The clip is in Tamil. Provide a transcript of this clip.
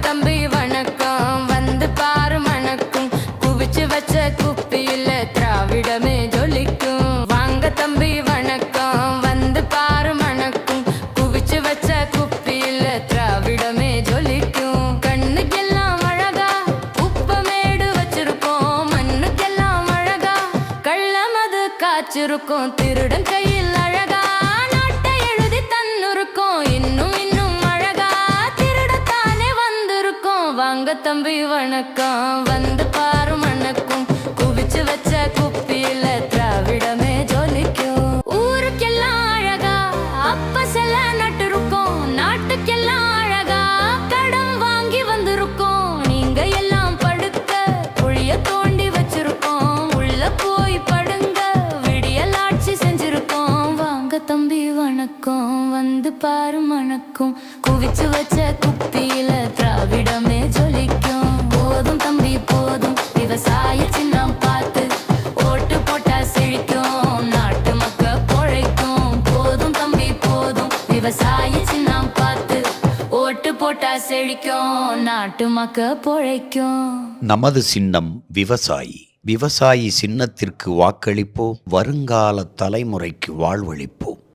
தம்பி வணக்கம், வந்து பாரு மணக்கும், குவிச்சு வச்ச குப்பியில திராவிடமே ஜொலிக்கும். வாங்க தம்பி வணக்கம், வந்து பாரு மணக்கும், குவிச்சு வச்ச குப்பியில திராவிடமே ஜொலிக்கும். கண்ணுக்கெல்லாம் அழகா உப்பமேடு வச்சிருக்கோம், மண்ணுக்கெல்லாம் அழகா கள்ளமது காய்ச்சிருக்கோம். திருடன் கையில் அழகா நாட்டை எழுதி தன்னுருக்கோம், இன்னும் அழகா திருடத்தானே வந்திருக்கோம். வாங்க தம்பி வணக்கம், வந்து பாரு மணக்கும், குவிச்சு வச்ச குப்பியில திராவிடமே ஜொலிக்கும். ஊருக்கெல்லாம் அழகா அப்ப செல்ல நட்டிருக்கோம், நாட்டுக்கெல்லாம் அழகா கடன் வாங்கி வந்திருக்கோம். நீங்க எல்லாம் படுக்க குழிய தோண்டி வச்சிருக்கோம், உள்ள போய் படுங்க விடியல் ஆட்சி செஞ்சிருக்கோம். வாங்க தம்பி வணக்கம், வந்து பாரு மணக்கும், குவிச்சு வச்ச குப்பியில திராவிடமே ஜொலிக்கும். போதும் தம்பி போதும் விவசாய சின்னம் பார்த்து ஓட்டு போட்டா செழிக்கும், நாட்டு மக்க பொழைக்கும். போதும் தம்பி போதும் விவசாய சின்னம் பார்த்து ஓட்டு போட்டா செழிக்கும், நாட்டு மக்க பொழைக்கும். நமது சின்னம் விவசாயி. விவசாயி சின்னத்திற்கு வாக்களிப்போம், வருங்கால தலைமுறைக்கு வாழ்வளிப்போம்.